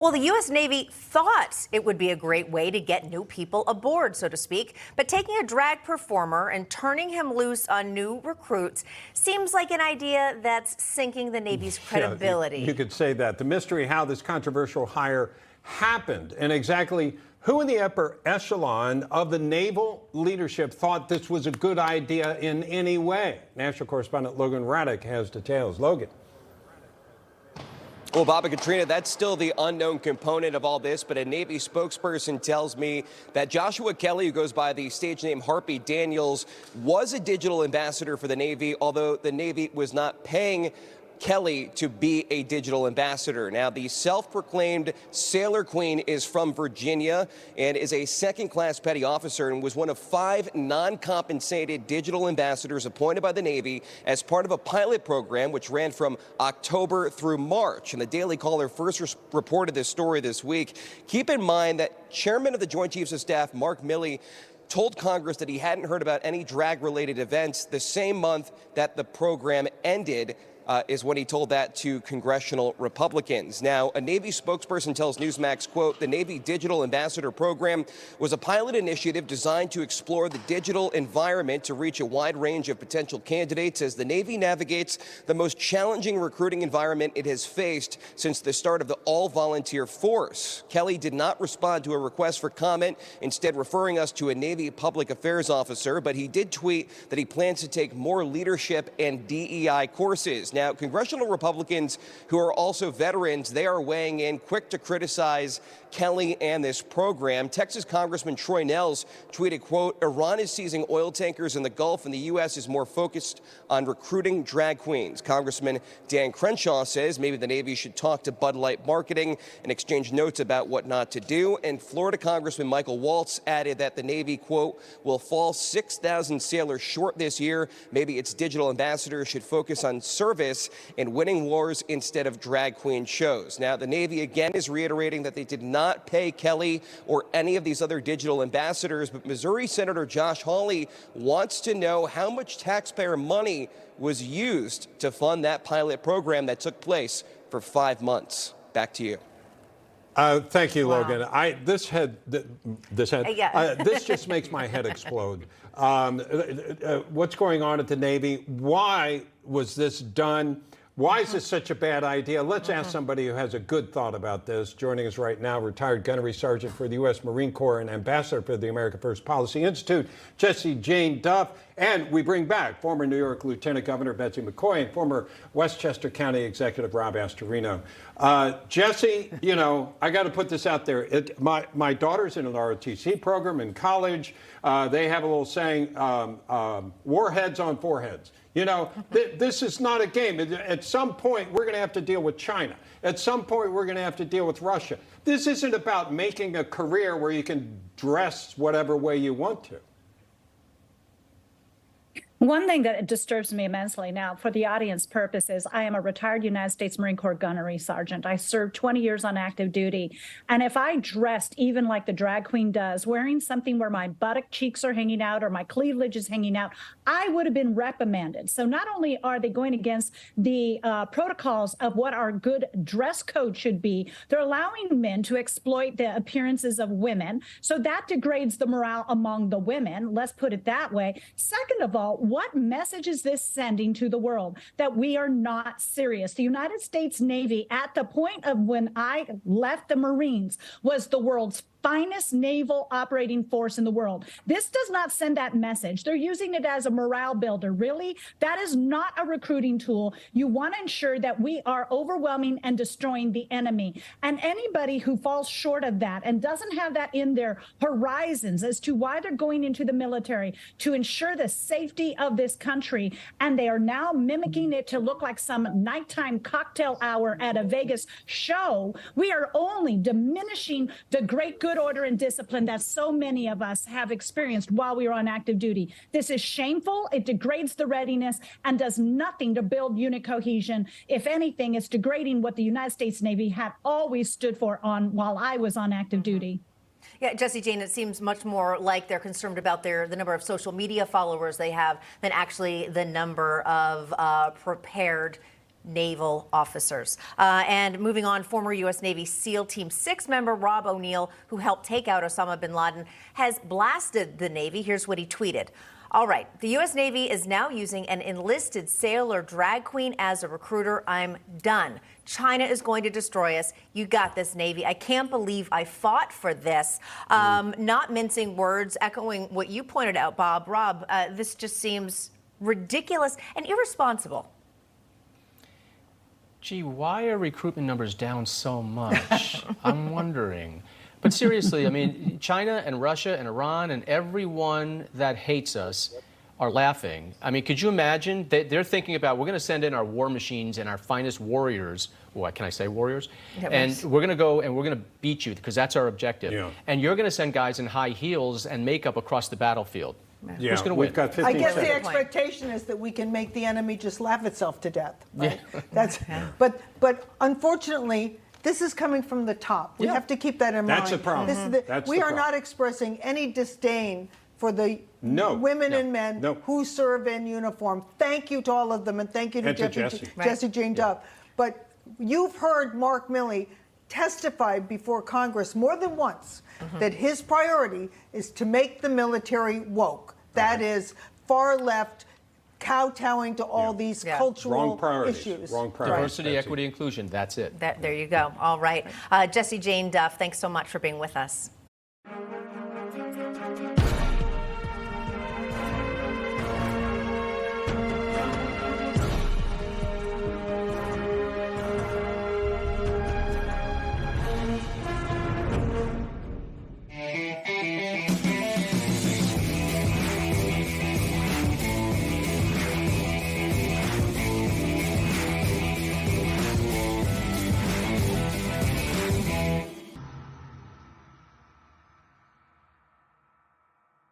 Well, the U.S. Navy thought it would be a great way to get new people aboard, so to speak. But taking a drag performer and turning him loose on new recruits seems like an idea that's sinking the Navy's credibility. Yeah, you could say that. The mystery how this controversial hire happened and exactly who in the upper echelon of the naval leadership thought this was a good idea in any way. National correspondent Logan Raddick has details. Logan. Well, Bob and Katrina, that's still the unknown component of all this, but a Navy spokesperson tells me that Joshua Kelly, who goes by the stage name Harpy Daniels, was a digital ambassador for the Navy, although the Navy was not paying Kelly to be a digital ambassador. Now, the self-proclaimed Sailor Queen is from Virginia and is a second-class petty officer and was one of 5 non-compensated digital ambassadors appointed by the Navy as part of a pilot program which ran from October through March. And the Daily Caller first reported this story this week. Keep in mind that Chairman of the Joint Chiefs of Staff, Mark Milley, told Congress that he hadn't heard about any drag-related events the same month that the program ended. Is when he told that to congressional Republicans. Now, a Navy spokesperson tells Newsmax, quote, the Navy Digital Ambassador Program was a pilot initiative designed to explore the digital environment to reach a wide range of potential candidates as the Navy navigates the most challenging recruiting environment it has faced since the start of the all-volunteer force. Kelly did not respond to a request for comment, instead referring us to a Navy public affairs officer, but he did tweet that he plans to take more leadership and DEI courses. Now, congressional Republicans who are also veterans, they are weighing in quick to criticize Kelly and this program. Texas Congressman Troy Nehls tweeted, quote, Iran is seizing oil tankers in the Gulf and the U.S. is more focused on recruiting drag queens. Congressman Dan Crenshaw says maybe the Navy should talk to Bud Light Marketing and exchange notes about what not to do. And Florida Congressman Michael Waltz added that the Navy, quote, will fall 6,000 sailors short this year. Maybe its digital ambassadors should focus on service and winning wars instead of drag queen shows. Now, the Navy again is reiterating that they did not pay Kelly or any of these other digital ambassadors, but Missouri Senator Josh Hawley wants to know how much taxpayer money was used to fund that pilot program that took place for 5 months. Back to you. Thank you, Wow. Logan. This just makes my head explode. What's going on at the Navy? Why was this done? Why is this such a bad idea? Let's ask somebody who has a good thought about this. Joining us right now, retired Gunnery Sergeant for the U.S. Marine Corps and Ambassador for the America First Policy Institute, Jessie Jane Duff. And we bring back former New York Lieutenant Governor Betsy McCoy and former Westchester County Executive Rob Astorino. Jessie, you know, I got to put this out there. My daughter's in an ROTC program in college. They have a little saying, warheads on foreheads. You know, this is not a game. At some point, we're going to have to deal with China. At some point, we're going to have to deal with Russia. This isn't about making a career where you can dress whatever way you want to. One thing that disturbs me immensely now, for the audience purposes, I am a retired United States Marine Corps gunnery sergeant. I served 20 years on active duty. And if I dressed even like the drag queen does, wearing something where my buttock cheeks are hanging out or my cleavage is hanging out, I would have been reprimanded. So not only are they going against the protocols of what our good dress code should be, they're allowing men to exploit the appearances of women. So that degrades the morale among the women. Let's put it that way. Second of all, what message is this sending to the world? That we are not serious. The United States Navy, at the point of when I left the Marines, was the world's finest naval operating force in the world. This does not send that message. They're using it as a morale builder. Really? That is not a recruiting tool. You want to ensure that we are overwhelming and destroying the enemy. And anybody who falls short of that and doesn't have that in their horizons as to why they're going into the military to ensure the safety of this country, and they are now mimicking it to look like some nighttime cocktail hour at a Vegas show, we are only diminishing the great good order and discipline that so many of us have experienced while we were on active duty. This is shameful. It degrades the readiness and does nothing to build unit cohesion. If anything, it's degrading what the United States Navy had always stood for while I was on active duty. Yeah, Jessie Jane, it seems much more like they're concerned about the number of social media followers they have than actually the number of prepared naval officers. And moving on, former U.S. Navy SEAL Team 6 member Rob O'Neill, who helped take out Osama bin Laden, has blasted the Navy. Here's what he tweeted. All right, the U.S. Navy is now using an enlisted sailor drag queen as a recruiter. I'm done. China is going to destroy us. You got this, Navy. I can't believe I fought for this. Not mincing words, echoing what you pointed out, Bob. Rob, this just seems ridiculous and irresponsible. Gee, why are recruitment numbers down so much? I'm wondering. But seriously, I mean, China and Russia and Iran and everyone that hates us are laughing. I mean, could you imagine? They're thinking about, we're going to send in our war machines and our finest warriors. What can I say, warriors? And we're going to go and we're going to beat you because that's our objective. Yeah. And you're going to send guys in high heels and makeup across the battlefield. Yeah, who's going to win? Got 15 I guess seconds. the expectation is that we can make the enemy just laugh itself to death. Right? That's. But unfortunately, this is coming from the top. We have to keep that in mind. That's the problem. This is we are not expressing any disdain for the women and men who serve in uniform. Thank you to all of them, and thank you to Jessie Jane Duff. But you've heard Mark Milley testify before Congress more than once that his priority is to make the military woke. That is far left, kowtowing to all these cultural issues. Wrong priorities. Diversity, equity, inclusion. That's it. There you go. All right. Jessie Jane Duff, thanks so much for being with us.